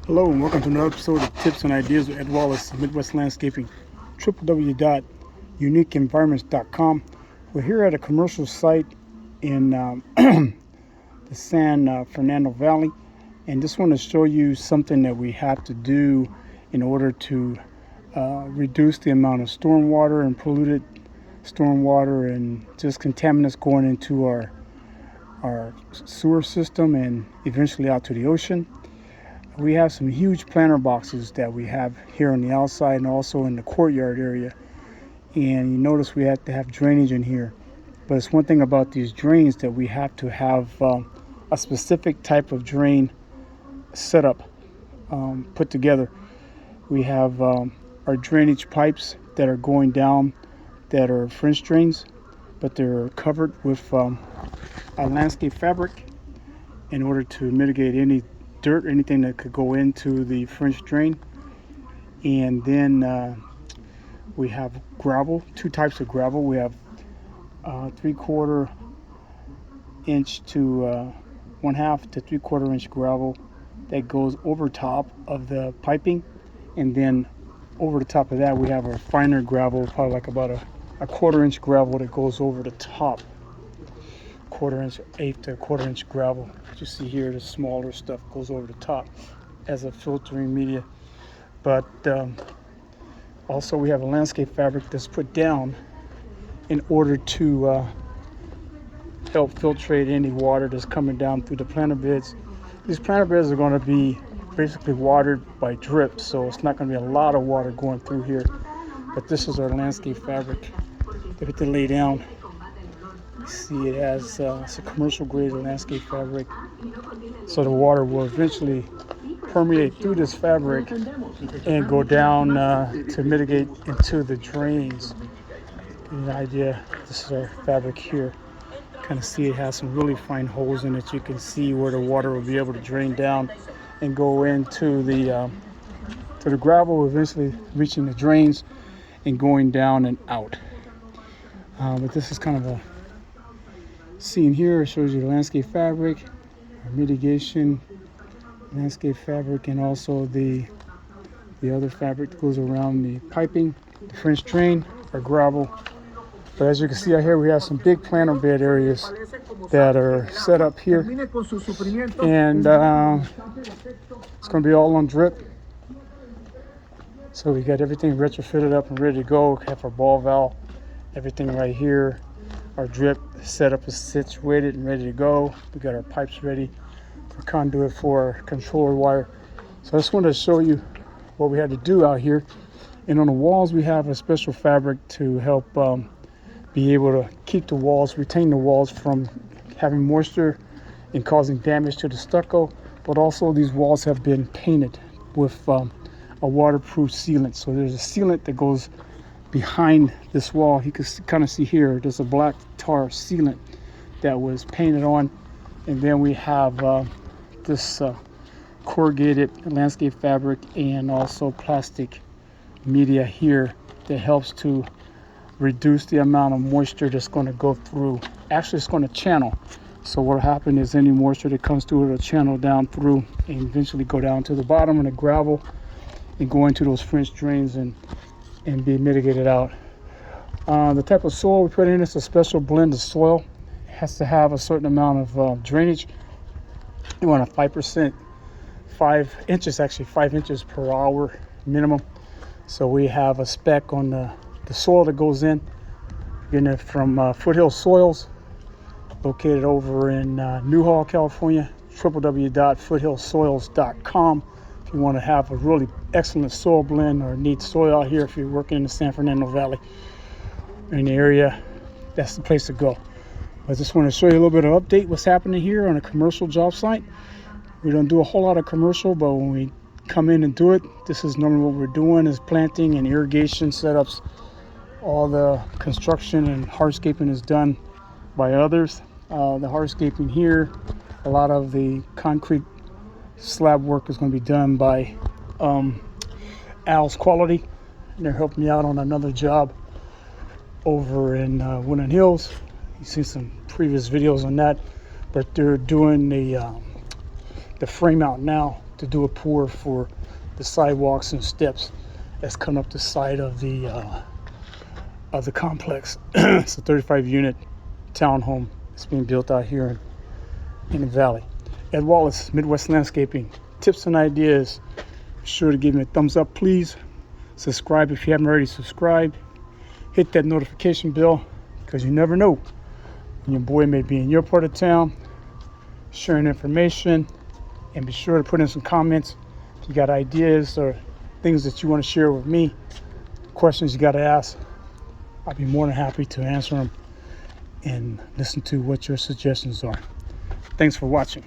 Hello and welcome to another episode of Tips and Ideas with Ed Wallace, Midwest Landscaping, www.uniqueenvironments.com. We're here at a commercial site in the San Fernando Valley, and just want to show you something that we have to do in order to reduce the amount of stormwater and polluted stormwater and just contaminants going into our sewer system and eventually out to the ocean. We have some huge planter boxes that we have here on the outside and also in the courtyard area. And you notice we have to have drainage in here. But it's one thing about these drains that we have to have a specific type of drain set up, put together. We have our drainage pipes that are going down that are French drains, but they're covered with a landscape fabric in order to mitigate any dirt, anything that could go into the French drain. And then we have gravel, two types of gravel. We have 3/4 inch to 1/2 to 3/4 inch gravel that goes over top of the piping, and then over the top of that we have a finer gravel, probably like about a 1/4 inch gravel that goes over the top. 1/4 inch, 1/8 to 1/4 inch gravel. You see here, the smaller stuff goes over the top as a filtering media. But also we have a landscape fabric that's put down in order to help filtrate any water that's coming down through the planter beds. These planter beds are going to be basically watered by drip, so it's not going to be a lot of water going through here. But this is our landscape fabric that we have to lay down. See, it has it's a commercial grade landscape fabric, so the water will eventually permeate through this fabric and go down to mitigate into the drains. An idea, this is our fabric here. Kind of see it has some really fine holes in it. You can see where the water will be able to drain down and go into the gravel, eventually reaching the drains and going down and out. But this is kind of a scene here. It shows you the landscape fabric, our mitigation landscape fabric, and also the other fabric that goes around the piping, the French drain, our gravel. But as you can see out here, we have some big planter bed areas that are set up here, and it's going to be all on drip. So we got everything retrofitted up and ready to go. We have our ball valve, everything right here. Our drip setup is situated and ready to go. We got our pipes ready for conduit for our controller wire. So I just wanted to show you what we had to do out here. And on the walls, we have a special fabric to help be able to keep the walls, retain the walls from having moisture and causing damage to the stucco. But also these walls have been painted with a waterproof sealant. So there's a sealant that goes behind this wall. You can kind of see here, there's a black tar sealant that was painted on. And then we have this corrugated landscape fabric and also plastic media here that helps to reduce the amount of moisture that's going to go through. Actually, it's going to channel. So what will happen is any moisture that comes through, it'll channel down through and eventually go down to the bottom of the gravel and go into those French drains and be mitigated out. The type of soil we put in is a special blend of soil. It has to have a certain amount of drainage. You want a 5%, 5 inches per hour minimum. So we have a spec on the soil that goes in. Getting it from Foothill Soils, located over in Newhall, California. www.foothillsoils.com. If you want to have a really excellent soil blend or need soil out here, if you're working in the San Fernando Valley or in the area, that's the place to go. I just want to show you a little bit of update what's happening here on a commercial job site. We don't do a whole lot of commercial, but when we come in and do it, this is normally what we're doing, is planting and irrigation setups. All the construction and hardscaping is done by others. The hardscaping here, a lot of the concrete slab work is going to be done by Al's Quality. And they're helping me out on another job over in Woodland Hills. You've seen some previous videos on that, but they're doing the frame out now to do a pour for the sidewalks and steps that's coming up the side of the complex. It's a 35-unit townhome that's being built out here in the valley. Ed Wallace, Midwest Landscaping. Tips and ideas. Be sure to give me a thumbs up, please. Subscribe if you haven't already subscribed. Hit that notification bell, because you never know when your boy may be in your part of town sharing information. And be sure to put in some comments if you got ideas or things that you want to share with me, questions you got to ask. I'll be more than happy to answer them and listen to what your suggestions are. Thanks for watching.